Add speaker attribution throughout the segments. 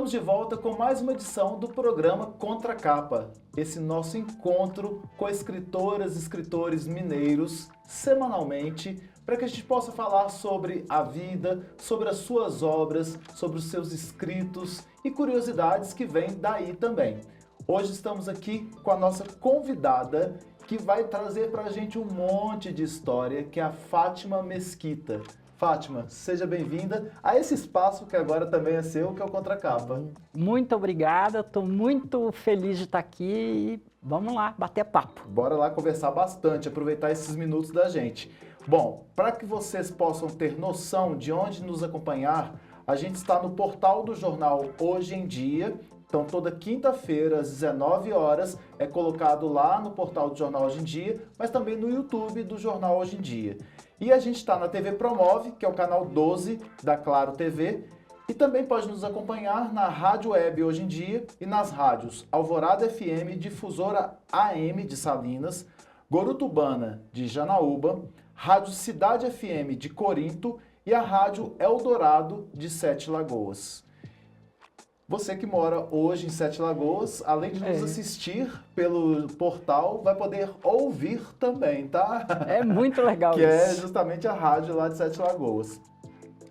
Speaker 1: Estamos de volta com mais uma edição do programa Contra a Capa. Esse nosso encontro com escritoras e escritores mineiros, semanalmente, para que a gente possa falar sobre a vida, sobre as suas obras, sobre os seus escritos e curiosidades que vêm daí também. Hoje estamos aqui com a nossa convidada, que vai trazer para a gente um monte de história, que é a Fátima Mesquita. Fátima, seja bem-vinda a esse espaço que agora também é seu, que é o Contra a Capa.
Speaker 2: Muito obrigada, estou muito feliz de estar aqui e vamos lá, bater papo.
Speaker 1: Bora lá conversar bastante, aproveitar esses minutos da gente. Bom, para que vocês possam ter noção de onde nos acompanhar, a gente está no portal do jornal Hoje em Dia. Então, toda quinta-feira, às 19 horas, é colocado lá no portal do Jornal Hoje em Dia, mas também no YouTube do Jornal Hoje em Dia. E a gente está na TV Promove, que é o canal 12 da Claro TV, e também pode nos acompanhar na Rádio Web Hoje em Dia e nas rádios Alvorada FM, Difusora AM de Salinas, Gorutubana de Janaúba, Rádio Cidade FM de Corinto e a Rádio Eldorado de Sete Lagoas. Você que mora hoje em Sete Lagoas, além de nos assistir pelo portal, vai poder ouvir também, tá?
Speaker 2: É muito legal
Speaker 1: que
Speaker 2: isso.
Speaker 1: É justamente a rádio lá de Sete Lagoas.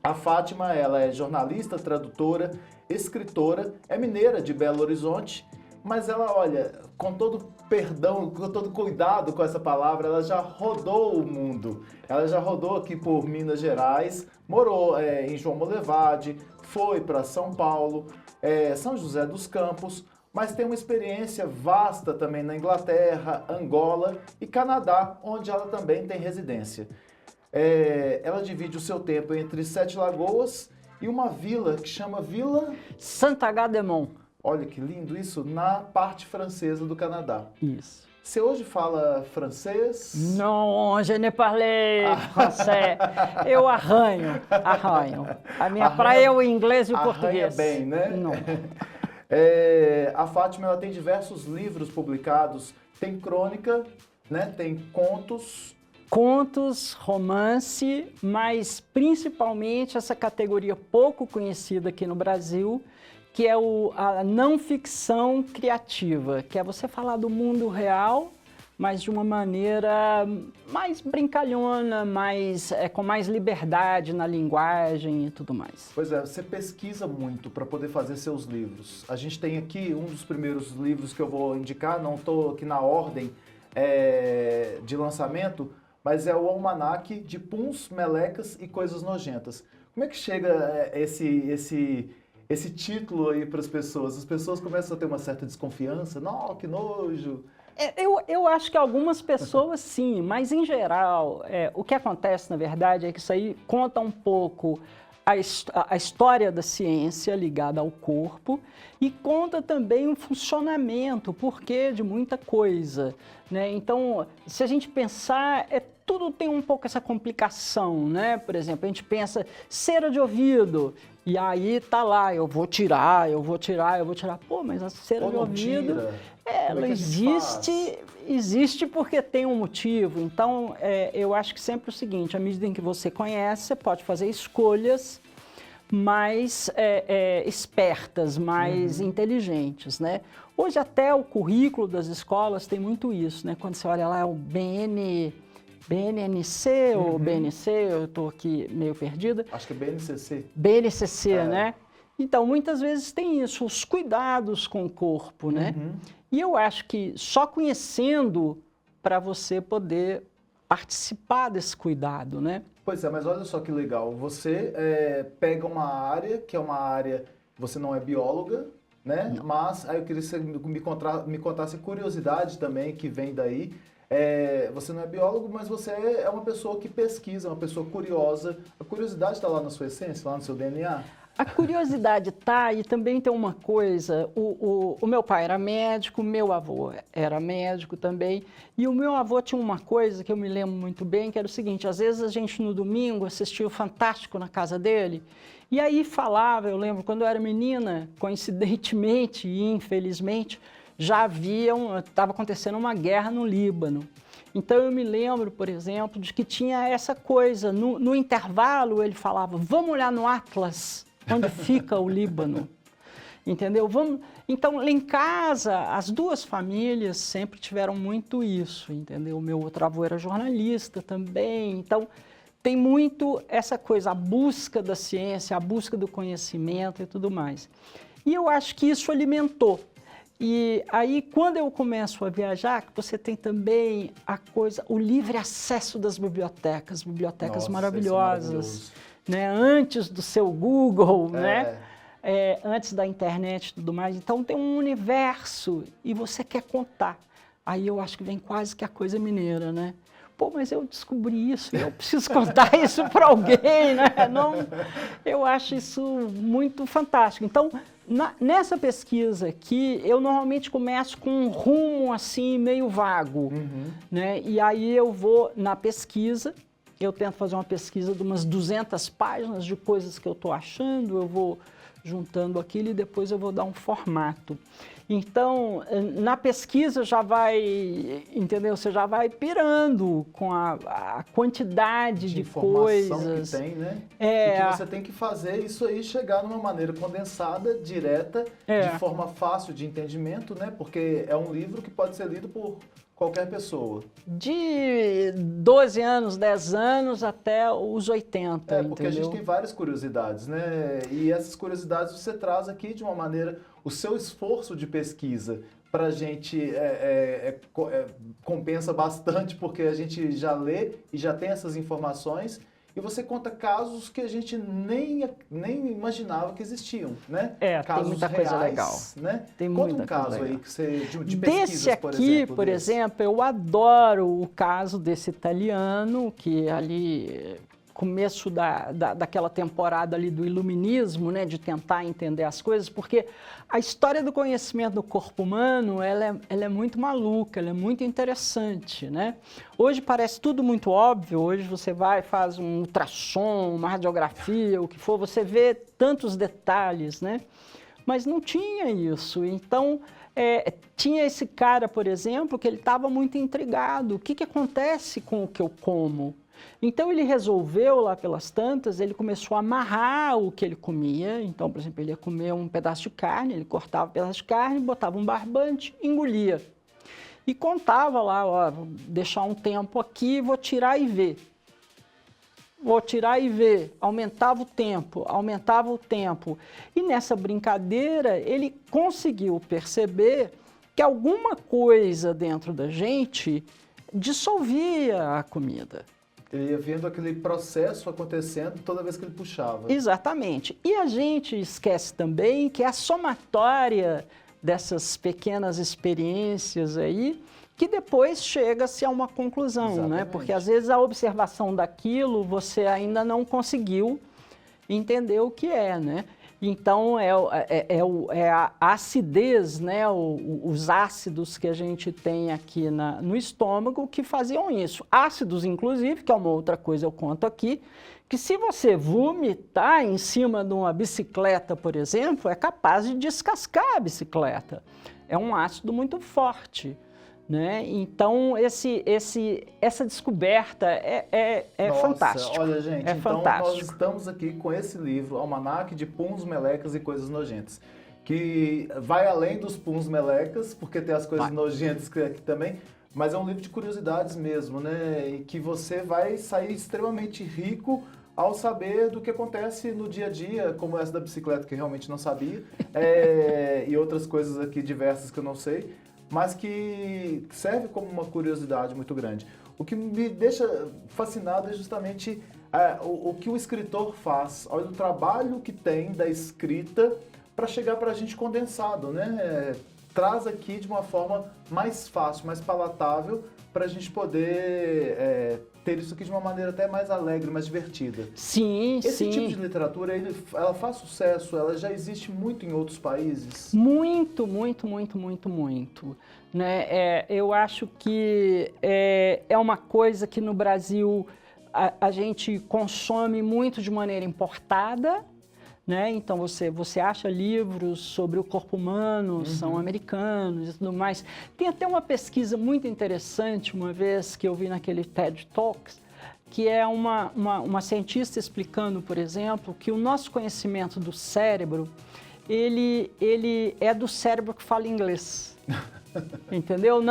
Speaker 1: A Fátima, ela é jornalista, tradutora, escritora, é mineira de Belo Horizonte, mas ela, olha, com todo perdão, com todo cuidado com essa palavra, ela já rodou o mundo. Ela já rodou aqui por Minas Gerais, morou em João Molevade, foi para São Paulo, São José dos Campos, mas tem uma experiência vasta também na Inglaterra, Angola e Canadá, onde ela também tem residência. Ela divide o seu tempo entre Sete Lagoas e uma vila que chama Vila
Speaker 2: Saint-Agathe-des-Monts.
Speaker 1: Olha que lindo isso, na parte francesa do Canadá.
Speaker 2: Isso.
Speaker 1: Você hoje fala francês?
Speaker 2: Não, je ne parle français. Eu arranho. A minha praia é o inglês e o português.
Speaker 1: Arranha bem, né?
Speaker 2: Não.
Speaker 1: A Fátima, ela tem diversos livros publicados, tem crônica, né? Tem contos.
Speaker 2: Contos, romance, mas principalmente essa categoria pouco conhecida aqui no Brasil, que é a não ficção criativa, que é você falar do mundo real, mas de uma maneira mais brincalhona, com mais liberdade na linguagem e tudo mais.
Speaker 1: Pois é, você pesquisa muito para poder fazer seus livros. A gente tem aqui um dos primeiros livros que eu vou indicar, não estou aqui na ordem de lançamento, mas é o Almanaque de Puns, Melecas e Coisas Nojentas. Como é que chega esse título aí para as pessoas? As pessoas começam a ter uma certa desconfiança. Não, que nojo.
Speaker 2: Eu acho que algumas pessoas sim, mas em geral, o que acontece na verdade é que isso aí conta um pouco a história da ciência ligada ao corpo e conta também o funcionamento, o porquê de muita coisa, né? Então, se a gente pensar, tudo tem um pouco essa complicação, né? Por exemplo, a gente pensa cera de ouvido, e aí tá lá, eu vou tirar. Pô, mas a cera de ouvido, ela existe porque tem um motivo. Então, eu acho que sempre o seguinte, à medida em que você conhece, você pode fazer escolhas mais espertas, mais inteligentes, né? Hoje até o currículo das escolas tem muito isso, né? Quando você olha lá, o BNNC ou BNC, eu estou aqui meio perdida.
Speaker 1: Acho que é BNCC.
Speaker 2: BNCC, né? Então, muitas vezes tem isso, os cuidados com o corpo, né? E eu acho que só conhecendo para você poder participar desse cuidado, né?
Speaker 1: Pois é, mas olha só que legal. Você pega uma área, que é uma área, você não é bióloga, né?
Speaker 2: Não.
Speaker 1: Mas aí eu queria que você me contasse curiosidade também que vem daí. Você não é biólogo, mas você é uma pessoa que pesquisa, uma pessoa curiosa. A curiosidade está lá na sua essência, lá no seu DNA?
Speaker 2: A curiosidade tá, e também tem uma coisa, o meu pai era médico, meu avô era médico também, e o meu avô tinha uma coisa que eu me lembro muito bem, que era o seguinte, às vezes a gente no domingo assistia o Fantástico na casa dele, e aí falava, eu lembro, quando eu era menina, coincidentemente e infelizmente, já estava acontecendo uma guerra no Líbano. Então eu me lembro, por exemplo, de que tinha essa coisa, no intervalo ele falava, vamos olhar no Atlas, onde fica o Líbano. entendeu? Então, lá em casa, as duas famílias sempre tiveram muito isso, entendeu? Meu outro avô era jornalista também, então tem muito essa coisa, a busca da ciência, a busca do conhecimento e tudo mais. E eu acho que isso alimentou. E aí, quando eu começo a viajar, que você tem também o livre acesso das bibliotecas
Speaker 1: Nossa,
Speaker 2: maravilhosas, né? Antes do seu Google, né? Antes da internet e tudo mais. Então, tem um universo e você quer contar. Aí eu acho que vem quase que a coisa mineira, né? Pô, mas eu descobri isso, eu preciso contar isso para alguém, né? Não, eu acho isso muito fantástico. Então, nessa pesquisa aqui, eu normalmente começo com um rumo assim, meio vago, né? E aí eu vou na pesquisa, eu tento fazer uma pesquisa de umas 200 páginas de coisas que eu estou achando, eu vou juntando aquilo e depois eu vou dar um formato. Então, na pesquisa já vai, entendeu? Você já vai pirando com a quantidade de
Speaker 1: informação
Speaker 2: coisas
Speaker 1: que tem, né? E que você tem que fazer isso aí chegar de uma maneira condensada, direta, de forma fácil de entendimento, né? Porque é um livro que pode ser lido por qualquer pessoa.
Speaker 2: De 12 anos, 10 anos até os 80,
Speaker 1: porque
Speaker 2: entendeu?
Speaker 1: a gente tem várias curiosidades, né? E essas curiosidades você traz aqui de uma maneira... O seu esforço de pesquisa para a gente compensa bastante, porque a gente já lê e já tem essas informações, e você conta casos que a gente nem imaginava que existiam, né? Casos
Speaker 2: tem muita
Speaker 1: reais,
Speaker 2: coisa legal.
Speaker 1: Né?
Speaker 2: Tem
Speaker 1: Conta
Speaker 2: muita
Speaker 1: um caso
Speaker 2: coisa
Speaker 1: aí que você, de
Speaker 2: desse aqui, por exemplo, eu adoro o caso desse italiano, que ali... começo daquela temporada ali do iluminismo, né, de tentar entender as coisas, porque a história do conhecimento do corpo humano, ela é muito maluca, ela é muito interessante, né? Hoje parece tudo muito óbvio, hoje você vai, faz um ultrassom, uma radiografia, o que for, você vê tantos detalhes, né? Mas não tinha isso, então... tinha esse cara, por exemplo, que ele estava muito intrigado, o que acontece com o que eu como? Então ele resolveu lá pelas tantas, ele começou a amarrar o que ele comia. Então, por exemplo, ele ia comer um pedaço de carne, ele cortava um pedaço de carne, botava um barbante, engolia. E contava lá, ó, vou deixar um tempo aqui, vou tirar e ver. Vou tirar e ver. Aumentava o tempo. E nessa brincadeira, ele conseguiu perceber que alguma coisa dentro da gente dissolvia a comida.
Speaker 1: Ele ia vendo aquele processo acontecendo toda vez que ele puxava.
Speaker 2: Exatamente. E a gente esquece também que a somatória dessas pequenas experiências aí, que depois chega-se a uma conclusão,
Speaker 1: Exatamente.
Speaker 2: né? Porque às vezes a observação daquilo você ainda não conseguiu entender o que é, né? Então, a acidez, né? Os ácidos que a gente tem aqui no estômago que faziam isso. Ácidos, inclusive, que é uma outra coisa eu conto aqui, que se você vomitar em cima de uma bicicleta, por exemplo, é capaz de descascar a bicicleta. É um ácido muito forte. Né? Então, essa descoberta
Speaker 1: Nossa,
Speaker 2: fantástico.
Speaker 1: Olha, gente, então
Speaker 2: fantástico.
Speaker 1: Nós estamos aqui com esse livro, Almanaque de Puns, Melecas e Coisas Nojentas, que vai além dos puns melecas, porque tem as coisas nojentas aqui também, mas é um livro de curiosidades mesmo, né? E que você vai sair extremamente rico ao saber do que acontece no dia a dia, como essa da bicicleta, que eu realmente não sabia, e outras coisas aqui diversas que eu não sei, mas que serve como uma curiosidade muito grande. O que me deixa fascinado é justamente o que o escritor faz, olha o trabalho que tem da escrita para chegar para a gente condensado, né? Traz aqui de uma forma mais fácil, mais palatável, para a gente poder ter isso aqui de uma maneira até mais alegre, mais divertida.
Speaker 2: Sim,
Speaker 1: Esse tipo de literatura, ela faz sucesso, ela já existe muito em outros países?
Speaker 2: Muito, muito, muito, muito, muito. Né? Eu acho que é uma coisa que no Brasil a gente consome muito de maneira importada, né? Então você acha livros sobre o corpo humano, são americanos e tudo mais. Tem até uma pesquisa muito interessante, uma vez que eu vi naquele TED Talks, que é uma cientista explicando, por exemplo, que o nosso conhecimento do cérebro, ele é do cérebro que fala inglês, entendeu?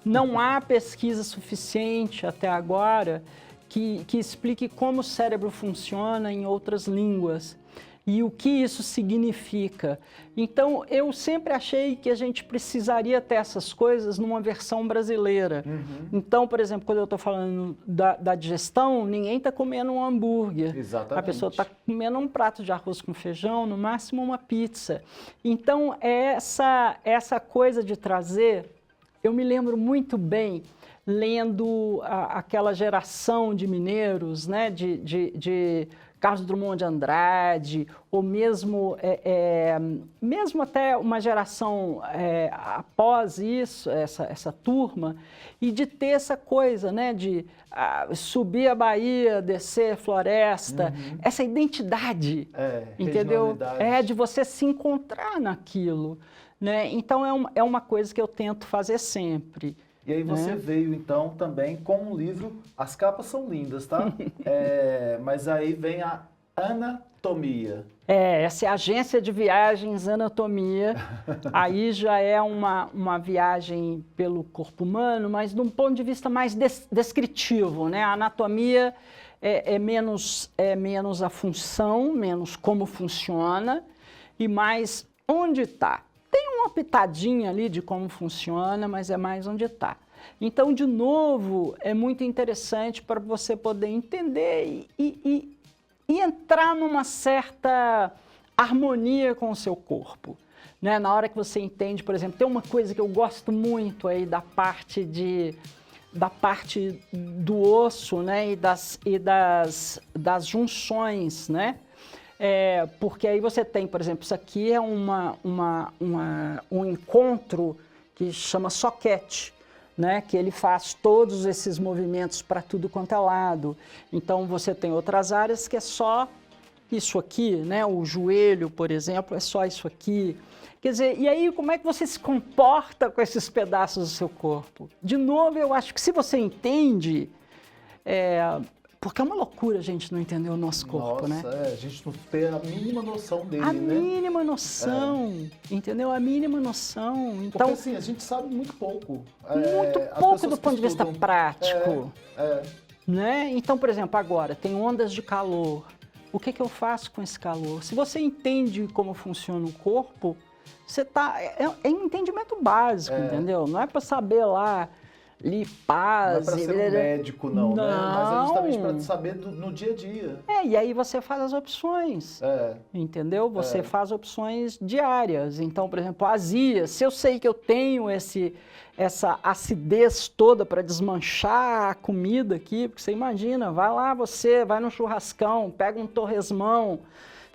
Speaker 2: Não há pesquisa suficiente até agora que explique como o cérebro funciona em outras línguas e o que isso significa. Então, eu sempre achei que a gente precisaria ter essas coisas numa versão brasileira. Então, por exemplo, quando eu estou falando da digestão, ninguém está comendo um hambúrguer.
Speaker 1: Exatamente.
Speaker 2: A pessoa está comendo um prato de arroz com feijão, no máximo uma pizza. Então, essa coisa de trazer, eu me lembro muito bem lendo aquela geração de mineiros, né, de Carlos Drummond de Andrade, ou mesmo até uma geração após isso, essa turma, e de ter essa coisa, né, de subir a Bahia, descer a floresta, essa identidade, entendeu? De você se encontrar naquilo, né? Então é uma coisa que eu tento fazer sempre.
Speaker 1: E aí você veio, então, também com um livro, as capas são lindas, tá? Mas aí vem a Anatomia.
Speaker 2: Essa é a agência de viagens Anatomia. Aí já é uma viagem pelo corpo humano, mas de um ponto de vista mais descritivo, né? A anatomia é menos a função, menos como funciona, e mais onde está. Tem uma pitadinha ali de como funciona, mas é mais onde está. Então, de novo, é muito interessante para você poder entender e entrar numa certa harmonia com o seu corpo. Né? Na hora que você entende, por exemplo, tem uma coisa que eu gosto muito aí da parte do osso, né? e das junções, né? Porque aí você tem, por exemplo, isso aqui é um encontro que chama soquete, né? Que ele faz todos esses movimentos para tudo quanto é lado. Então você tem outras áreas que é só isso aqui, né? O joelho, por exemplo, é só isso aqui. Quer dizer, e aí como é que você se comporta com esses pedaços do seu corpo? De novo, eu acho que se você entende... Porque é uma loucura a gente não entender o nosso corpo, né?
Speaker 1: A gente não tem a mínima noção dele,
Speaker 2: né? A
Speaker 1: né?
Speaker 2: mínima noção, entendeu? A mínima noção. Então,
Speaker 1: porque assim, a gente sabe muito pouco.
Speaker 2: Muito pouco do ponto de vista prático. Né? Então, por exemplo, agora tem ondas de calor. O que eu faço com esse calor? Se você entende como funciona o corpo, você tá... É um entendimento básico, entendeu? Não é para saber lá... lipase...
Speaker 1: Não é para ser um médico, não, né? Mas é justamente para saber no dia a dia.
Speaker 2: E aí você faz as opções, entendeu? Você faz opções diárias. Então, por exemplo, azia. Se eu sei que eu tenho essa acidez toda para desmanchar a comida aqui, porque você imagina, vai no churrascão, pega um torresmão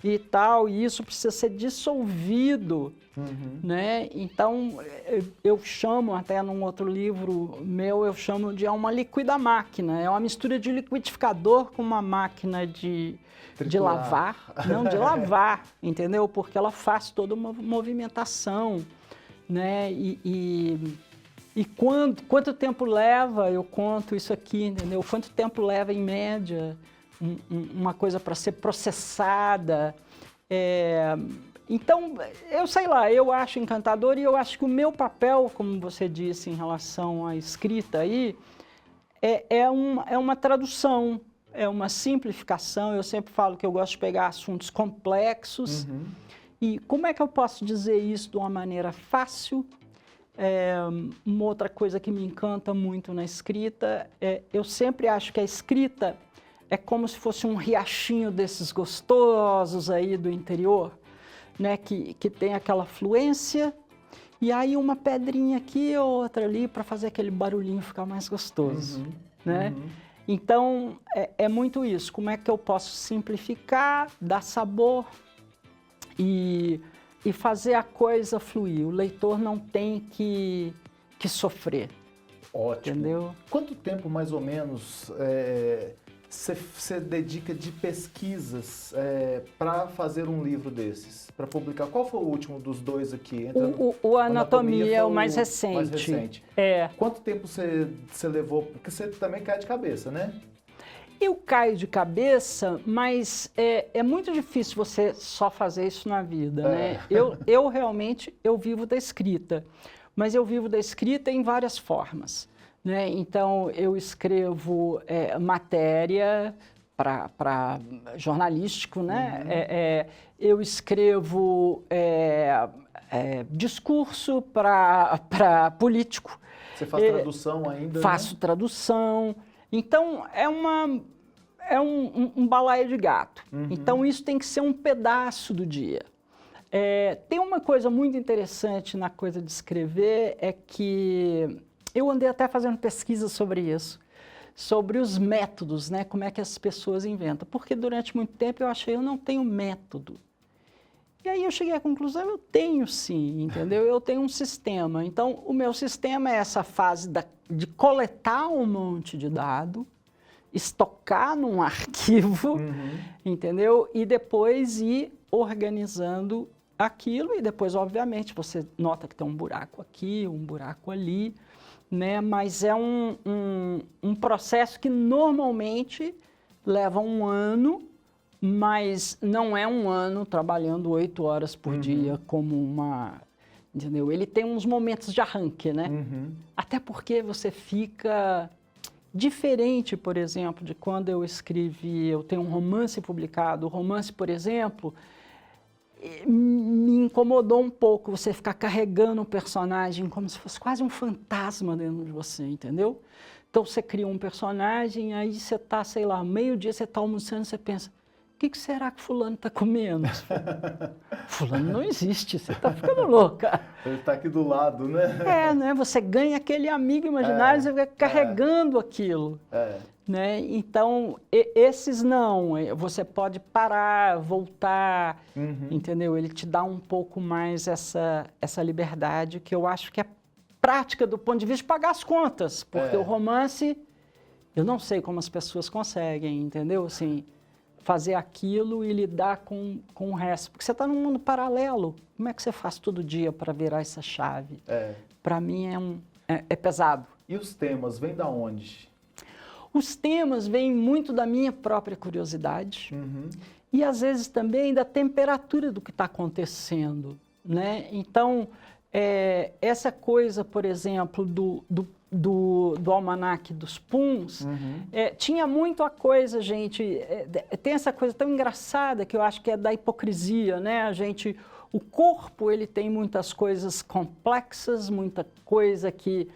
Speaker 2: e tal, e isso precisa ser dissolvido, né? Então, eu chamo, até num outro livro meu, eu chamo de uma liquidamáquina. É uma mistura de liquidificador com uma máquina de lavar. Não, de lavar, entendeu? Porque ela faz toda uma movimentação, né? E quanto tempo leva, eu conto isso aqui, entendeu? Quanto tempo leva, em média, uma coisa para ser processada. Então, eu sei lá, eu acho encantador e eu acho que o meu papel, como você disse em relação à escrita aí, é uma tradução, é uma simplificação. Eu sempre falo que eu gosto de pegar assuntos complexos e como é que eu posso dizer isso de uma maneira fácil? Uma outra coisa que me encanta muito na escrita, eu sempre acho que a escrita é como se fosse um riachinho desses gostosos aí do interior, né? Que tem aquela fluência e aí uma pedrinha aqui ou outra ali para fazer aquele barulhinho ficar mais gostoso, né? Então, é muito isso. Como é que eu posso simplificar, dar sabor e fazer a coisa fluir? O leitor não tem que sofrer.
Speaker 1: Ótimo.
Speaker 2: Entendeu?
Speaker 1: Quanto tempo, mais ou menos, você dedica de pesquisas para fazer um livro desses, para publicar? Qual foi o último dos dois aqui?
Speaker 2: O Anatomia é o mais recente.
Speaker 1: Quanto tempo você levou? Porque você também cai de cabeça, né?
Speaker 2: Eu caio de cabeça, mas é muito difícil você só fazer isso na vida, né? Eu realmente, eu vivo da escrita, mas eu vivo da escrita em várias formas, né? Então, eu escrevo matéria para jornalístico, né? Eu escrevo discurso para político.
Speaker 1: Você faz tradução ainda,
Speaker 2: Faço tradução. Então, é um balaio de gato. Então, isso tem que ser um pedaço do dia. Tem uma coisa muito interessante na coisa de escrever, é que eu andei até fazendo pesquisa sobre isso, sobre os métodos, né? Como é que as pessoas inventam. Porque durante muito tempo eu achei, eu não tenho método. E aí eu cheguei à conclusão, eu tenho sim, entendeu? Eu tenho um sistema. Então, o meu sistema é essa fase de coletar um monte de dado, estocar num arquivo, entendeu? E depois ir organizando aquilo e depois, obviamente, você nota que tem um buraco aqui, um buraco ali, né? Mas é um processo que normalmente leva um ano, mas não é um ano trabalhando 8 horas por dia como uma... Entendeu? Ele tem uns momentos de arranque, né? Até porque você fica diferente, por exemplo, de quando eu escrevi, eu tenho um romance publicado. O romance, por exemplo, me incomodou um pouco você ficar carregando um personagem como se fosse quase um fantasma dentro de você, entendeu? Então você cria um personagem, aí você tá, sei lá, meio-dia você tá almoçando, você pensa, o que será que fulano está comendo? Fulano não existe, você está ficando louca.
Speaker 1: Ele está aqui do lado, né?
Speaker 2: Né? Você ganha aquele amigo imaginário, você fica carregando aquilo. Né? Então, esses não, você pode parar, voltar, entendeu? Ele te dá um pouco mais essa liberdade, que eu acho que é prática do ponto de vista de pagar as contas, porque o romance, eu não sei como as pessoas conseguem, entendeu? Assim, fazer aquilo e lidar com o resto. Porque você está num mundo paralelo. Como é que você faz todo dia para virar essa chave? Para mim é pesado.
Speaker 1: E os temas, vêm da onde?
Speaker 2: Os temas vêm muito da minha própria curiosidade e, às vezes, também da temperatura do que está acontecendo, né? Então, essa coisa, por exemplo, do almanaque dos Puns, tinha muito a coisa, gente, tem essa coisa tão engraçada que eu acho que é da hipocrisia, né? O corpo, ele tem muitas coisas complexas, muita coisa que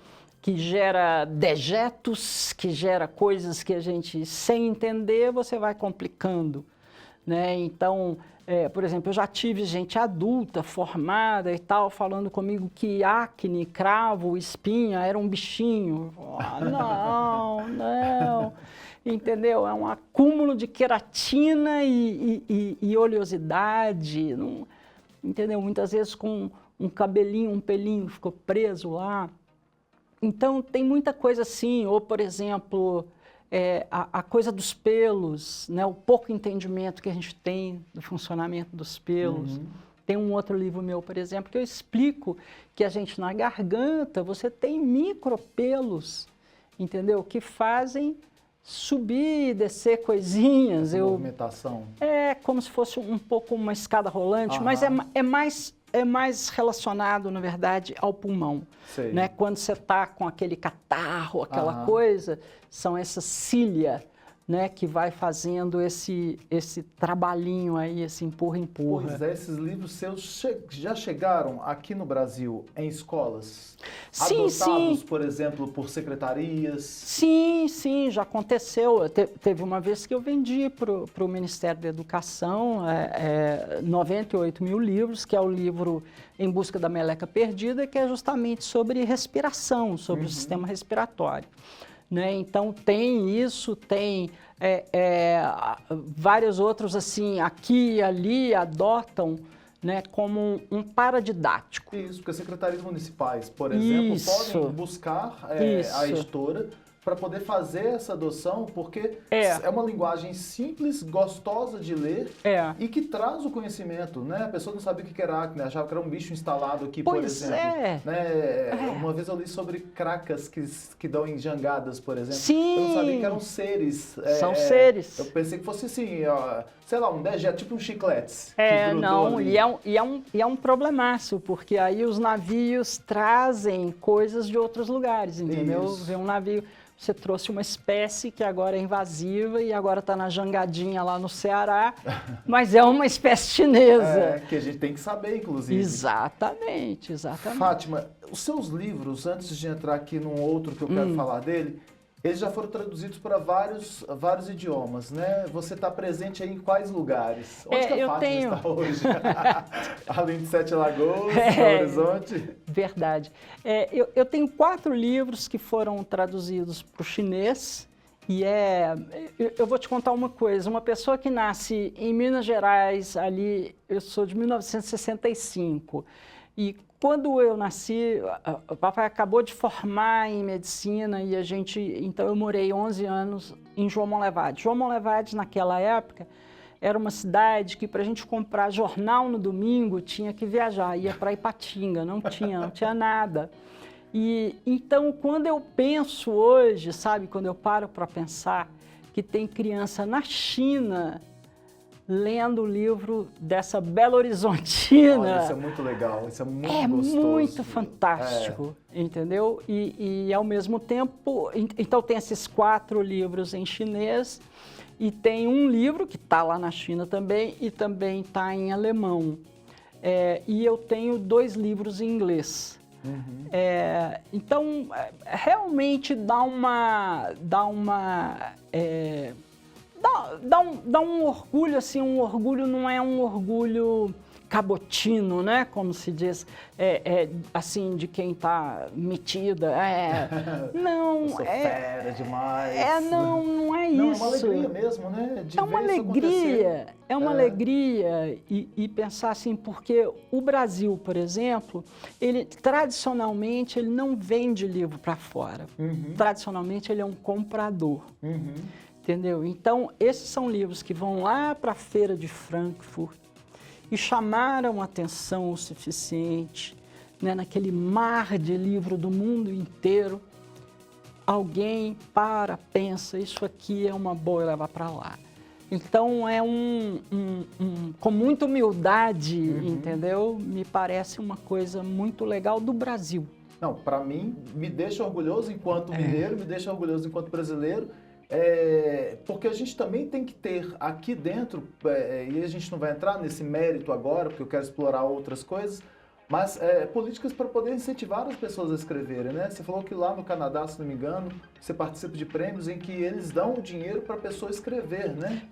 Speaker 2: gera dejetos, que gera coisas que a gente, sem entender, você vai complicando, né? Então, por exemplo, eu já tive gente adulta, formada e tal, falando comigo que acne, cravo, espinha era um bichinho. Não, entendeu? É um acúmulo de queratina e oleosidade, entendeu? Muitas vezes com um cabelinho, um pelinho ficou preso lá. Então, tem muita coisa assim, ou, por exemplo, a coisa dos pelos, né? O pouco entendimento que a gente tem do funcionamento dos pelos. Tem um outro livro meu, por exemplo, que eu explico que a gente, na garganta, você tem micropelos, entendeu? Que fazem subir e descer coisinhas.
Speaker 1: Movimentação.
Speaker 2: Como se fosse um pouco uma escada rolante, mas é mais relacionado, na verdade, ao pulmão. Né? Quando você está com aquele catarro, aquela coisa, são essas cília, né, que vai fazendo esse trabalhinho aí, esse empurra-empurra.
Speaker 1: Pois é, esses livros seus já chegaram aqui no Brasil em escolas?
Speaker 2: Sim,
Speaker 1: adotados,
Speaker 2: sim.
Speaker 1: por exemplo, por secretarias?
Speaker 2: Sim, já aconteceu. Teve uma vez que eu vendi para o Ministério da Educação 98 mil livros, que é o livro Em Busca da Meleca Perdida, que é justamente sobre respiração, sobre o sistema respiratório. Né? Então, tem isso, tem vários outros, assim, aqui e ali, adotam, né, como um paradidático.
Speaker 1: Isso, porque as secretarias municipais, por exemplo, podem buscar a editora para poder fazer essa adoção, porque é uma linguagem simples, gostosa de ler e que traz o conhecimento, né? A pessoa não sabia o que era acne, achava que era um bicho instalado aqui, por exemplo. Né? Uma vez eu li sobre cracas que dão em jangadas, por exemplo.
Speaker 2: Sim.
Speaker 1: Eu não sabia que eram seres.
Speaker 2: São seres.
Speaker 1: Eu pensei que fosse assim, ó, sei lá, um dejeto, tipo um chiclete.
Speaker 2: Não, e é um problemaço, porque aí os navios trazem coisas de outros lugares, entendeu?
Speaker 1: Isso.
Speaker 2: Vê um navio, você trouxe uma espécie que agora é invasiva e agora está na jangadinha lá no Ceará, mas é uma espécie chinesa.
Speaker 1: Que a gente tem que saber, inclusive.
Speaker 2: Exatamente.
Speaker 1: Fátima, os seus livros, antes de entrar aqui num outro que eu quero falar dele, eles já foram traduzidos para vários idiomas, né? Você está presente aí em quais lugares? Onde que a Fátima está hoje? Além de Sete Lagoas, Belo Horizonte?
Speaker 2: Verdade. Eu tenho 4 livros que foram traduzidos para o chinês e eu vou te contar uma coisa. Uma pessoa que nasce em Minas Gerais, ali, eu sou de 1965, e quando eu nasci, o papai acabou de formar em medicina e então eu morei 11 anos em João Monlevade. João Monlevade, naquela época, era uma cidade que para a gente comprar jornal no domingo tinha que viajar, ia para Ipatinga, não tinha nada. E então, quando eu penso hoje, sabe, quando eu paro para pensar que tem criança na China lendo o livro dessa Belo Horizontina.
Speaker 1: Olha, isso é muito legal, isso é muito gostoso.
Speaker 2: É muito fantástico, entendeu? E ao mesmo tempo, então tem esses 4 livros em chinês e tem um livro que está lá na China também e também está em alemão. E eu tenho 2 livros em inglês. Então, realmente dá um orgulho, assim, um orgulho não é um orgulho cabotino, né? Como se diz, assim, de quem está metida. Não,
Speaker 1: eu sou fera demais.
Speaker 2: Não é
Speaker 1: não,
Speaker 2: isso.
Speaker 1: É uma alegria mesmo, né? De
Speaker 2: é uma
Speaker 1: ver isso
Speaker 2: alegria, é uma alegria e pensar assim, porque o Brasil, por exemplo, ele tradicionalmente ele não vende livro para fora. Tradicionalmente ele é um comprador. Entendeu? Então, esses são livros que vão lá para a feira de Frankfurt e chamaram atenção o suficiente, né, naquele mar de livro do mundo inteiro. Alguém pensa, isso aqui é uma boa levar para lá. Então, com muita humildade, entendeu? Me parece uma coisa muito legal do Brasil.
Speaker 1: Não, para mim, me deixa orgulhoso enquanto mineiro, me deixa orgulhoso enquanto brasileiro. Porque a gente também tem que ter aqui dentro, e a gente não vai entrar nesse mérito agora, porque eu quero explorar outras coisas, mas políticas para poder incentivar as pessoas a escreverem, né? Você falou que lá no Canadá, se não me engano, você participa de prêmios em que eles dão o dinheiro para a pessoa escrever, né?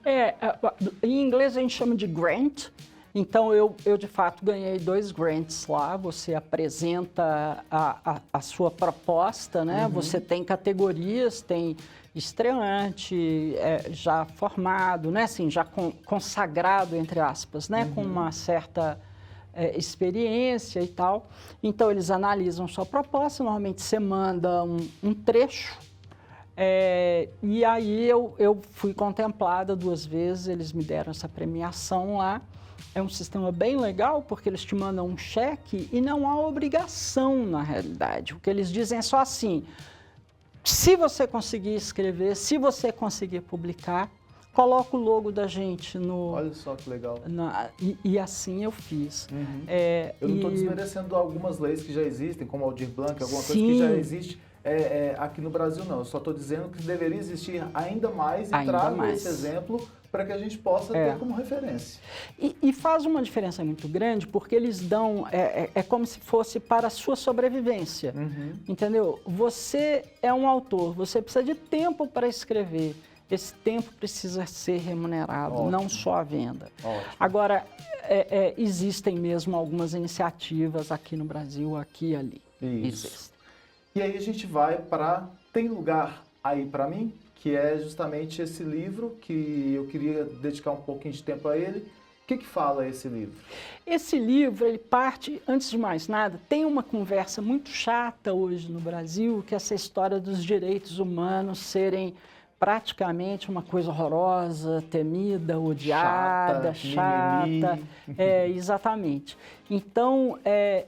Speaker 2: Em inglês a gente chama de grant. Então, eu de fato ganhei 2 grants lá, você apresenta a sua proposta, né? Você tem categorias, tem estreante, já formado, né? Assim, já consagrado, entre aspas, né? Com uma certa experiência e tal. Então, eles analisam sua proposta, normalmente você manda um trecho, e aí eu fui contemplada 2 vezes, eles me deram essa premiação lá. É um sistema bem legal, porque eles te mandam um cheque e não há obrigação, na realidade. O que eles dizem é só assim, se você conseguir escrever, se você conseguir publicar, coloca o logo da gente no...
Speaker 1: Olha só que legal.
Speaker 2: E assim eu fiz.
Speaker 1: Eu não estou desmerecendo algumas leis que já existem, como Aldir Blanc, alguma
Speaker 2: Sim.
Speaker 1: coisa que já existe aqui no Brasil, não. Eu só estou dizendo que deveria existir ainda mais e trago esse exemplo para que a gente possa ter como referência.
Speaker 2: E faz uma diferença muito grande, porque eles dão, como se fosse para a sua sobrevivência, entendeu? Você é um autor, você precisa de tempo para escrever, esse tempo precisa ser remunerado, não só a venda. Agora, existem mesmo algumas iniciativas aqui no Brasil, aqui e ali.
Speaker 1: Isso. E aí a gente vai para Tem Lugar Aí Para Mim, que é justamente esse livro que eu queria dedicar um pouquinho de tempo a ele, O que fala esse livro?
Speaker 2: Esse livro, ele parte, antes de mais nada, tem uma conversa muito chata hoje no Brasil, que é essa história dos direitos humanos serem praticamente uma coisa horrorosa, temida, odiada, chata. Exatamente. Então,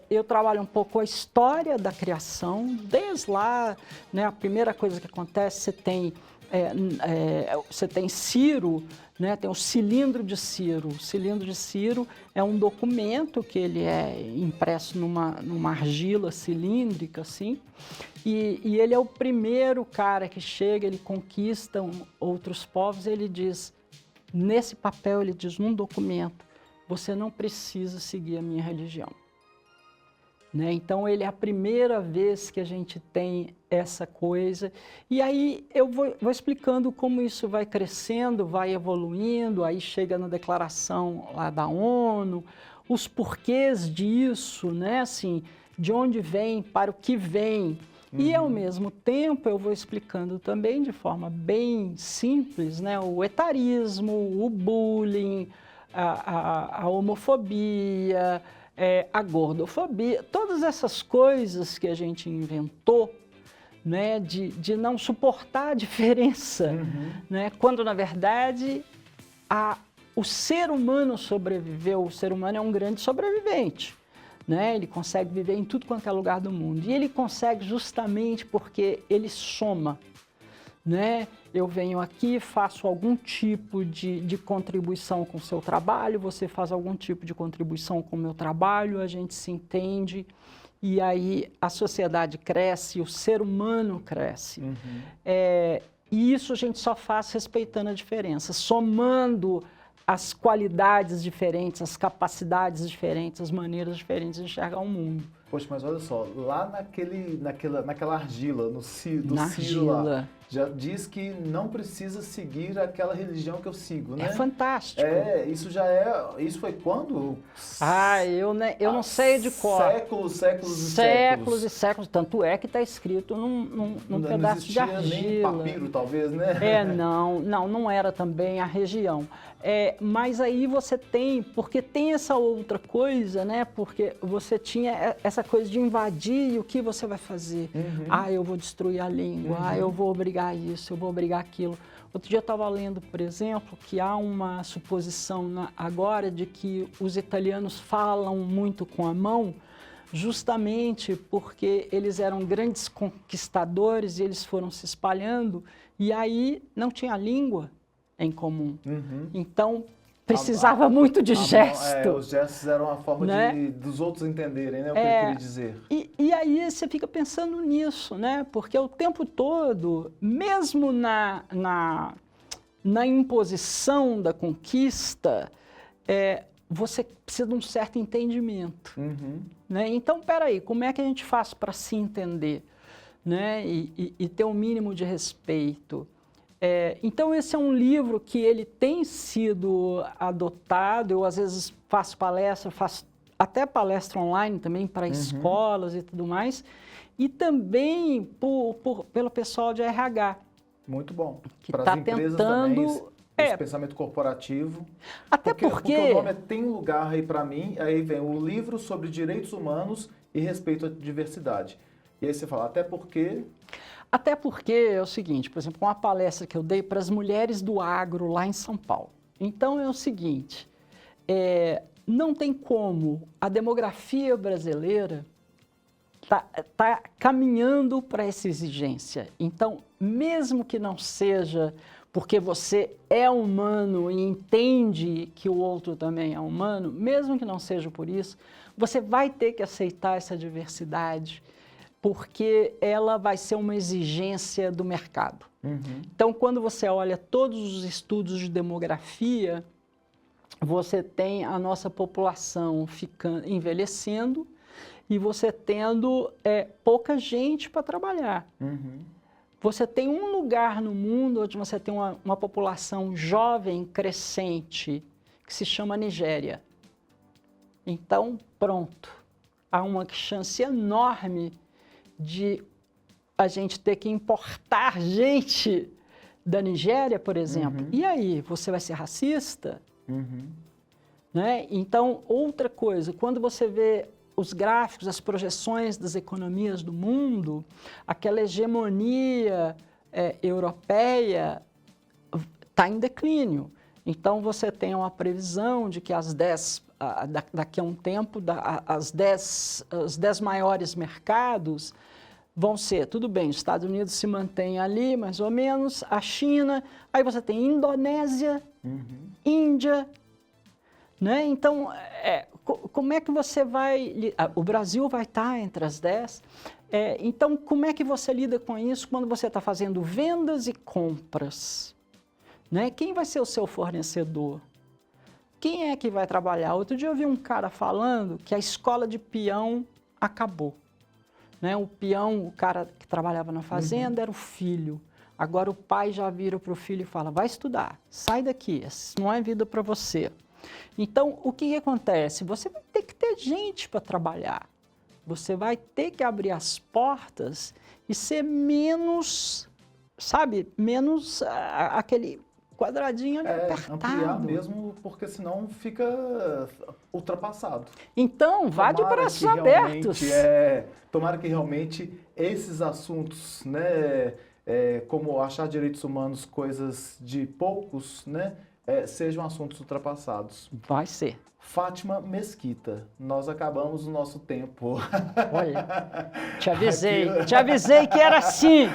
Speaker 2: eu trabalho um pouco a história da criação, desde lá, né, a primeira coisa que acontece, você tem Ciro, né, tem o cilindro de Ciro. O cilindro de Ciro é um documento que ele é impresso numa argila cilíndrica, assim, e ele é o primeiro cara que chega, ele conquista outros povos, ele diz, nesse papel, ele diz, num documento, você não precisa seguir a minha religião. Né? Então, ele é a primeira vez que a gente tem essa coisa. E aí eu vou explicando como isso vai crescendo, vai evoluindo, aí chega na declaração lá da ONU, os porquês disso, né? Assim, de onde vem, para o que vem. E, ao mesmo tempo, eu vou explicando também de forma bem simples, né? O etarismo, o bullying, a homofobia, a gordofobia, todas essas coisas que a gente inventou, né, de não suportar a diferença, né, quando, na verdade, o ser humano sobreviveu, o ser humano é um grande sobrevivente. Né? Ele consegue viver em tudo quanto é lugar do mundo. E ele consegue justamente porque ele soma. Né? Eu venho aqui, faço algum tipo de contribuição com o seu trabalho, você faz algum tipo de contribuição com o meu trabalho, a gente se entende e aí a sociedade cresce, o ser humano cresce. E isso a gente só faz respeitando a diferença, somando as qualidades diferentes, as capacidades diferentes, as maneiras diferentes de enxergar o mundo.
Speaker 1: Poxa, mas olha só, lá naquela argila, do Ciro lá, já diz que não precisa seguir aquela religião que eu sigo, né?
Speaker 2: É fantástico.
Speaker 1: Isso foi quando?
Speaker 2: Eu não sei de cor.
Speaker 1: Séculos
Speaker 2: e séculos. Tanto é que está escrito num pedaço de argila.
Speaker 1: Não existia nem papiro, talvez, né?
Speaker 2: Não era também a região. Mas aí você tem, porque tem essa outra coisa, né? Porque você tinha essa coisa de invadir e o que você vai fazer? Eu vou destruir a língua, eu vou obrigar isso, eu vou obrigar aquilo. Outro dia eu estava lendo, por exemplo, que há uma suposição agora de que os italianos falam muito com a mão, justamente porque eles eram grandes conquistadores e eles foram se espalhando e aí não tinha língua em comum. Então, precisava muito de gesto.
Speaker 1: Os gestos eram uma forma, né, dos outros entenderem, né, o que ele queria dizer.
Speaker 2: E aí você fica pensando nisso, né? Porque o tempo todo, mesmo na imposição da conquista, você precisa de um certo entendimento. Né? Então, peraí, como é que a gente faz para se entender, né? E ter um mínimo de respeito? Então, esse é um livro que ele tem sido adotado, eu às vezes faço palestra, faço até palestra online também para escolas e tudo mais, e também pelo pessoal de RH.
Speaker 1: Muito bom.
Speaker 2: Que está tentando...
Speaker 1: Esse pensamento corporativo.
Speaker 2: Até porque
Speaker 1: o nome Tem um Lugar aí para mim, aí vem o livro sobre direitos humanos e respeito à diversidade. E aí você fala, até porque é
Speaker 2: o seguinte, por exemplo, uma palestra que eu dei para as mulheres do agro lá em São Paulo. Então é o seguinte, não tem como a demografia brasileira tá caminhando para essa exigência. Então, mesmo que não seja porque você é humano e entende que o outro também é humano, mesmo que não seja por isso, você vai ter que aceitar essa diversidade, porque ela vai ser uma exigência do mercado. Então, quando você olha todos os estudos de demografia, você tem a nossa população envelhecendo e você tendo pouca gente para trabalhar. Você tem um lugar no mundo onde você tem uma população jovem, crescente, que se chama Nigéria. Então, pronto. Há uma chance enorme de a gente ter que importar gente da Nigéria, por exemplo. E aí, você vai ser racista? né? Então, outra coisa, quando você vê os gráficos, as projeções das economias do mundo, aquela hegemonia europeia está em declínio. Então, você tem uma previsão de que daqui a um tempo, os 10 maiores mercados vão ser, tudo bem, os Estados Unidos se mantém ali, mais ou menos, a China, aí você tem Indonésia, Índia, né? Então, como é que você vai... O Brasil vai estar entre as 10. Então, como é que você lida com isso quando você está fazendo vendas e compras? Né? Quem vai ser o seu fornecedor? Quem é que vai trabalhar? Outro dia eu vi um cara falando que a escola de peão acabou. Né? O peão, o cara que trabalhava na fazenda, era o filho. Agora o pai já vira para o filho e fala, vai estudar, sai daqui, isso não é vida para você. Então, o que acontece? Você vai ter que ter gente para trabalhar. Você vai ter que abrir as portas e ser menos, sabe, menos aquele quadradinho ali apertado.
Speaker 1: Ampliar mesmo, porque senão fica ultrapassado.
Speaker 2: Então, vá de braços abertos.
Speaker 1: Tomara que realmente esses assuntos, né, como achar direitos humanos coisas de poucos, né, sejam assuntos ultrapassados.
Speaker 2: Vai ser.
Speaker 1: Fátima Mesquita, nós acabamos o nosso tempo.
Speaker 2: Olha, te avisei que era assim.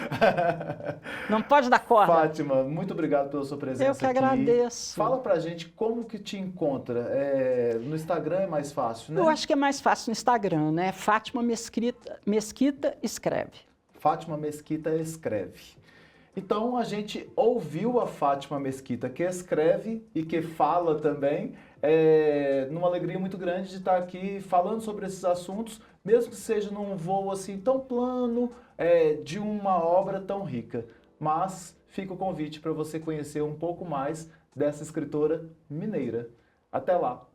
Speaker 2: Não pode dar corda.
Speaker 1: Fátima, muito obrigado pela sua presença aqui.
Speaker 2: Eu que agradeço.
Speaker 1: Fala pra gente como que te encontra. No Instagram é mais fácil, né?
Speaker 2: Eu acho que é mais fácil no Instagram, né? Fátima Mesquita escreve.
Speaker 1: Fátima Mesquita escreve. Então, a gente ouviu a Fátima Mesquita, que escreve e que fala também, numa alegria muito grande de estar aqui falando sobre esses assuntos, mesmo que seja num voo assim tão plano, de uma obra tão rica. Mas fica o convite para você conhecer um pouco mais dessa escritora mineira. Até lá!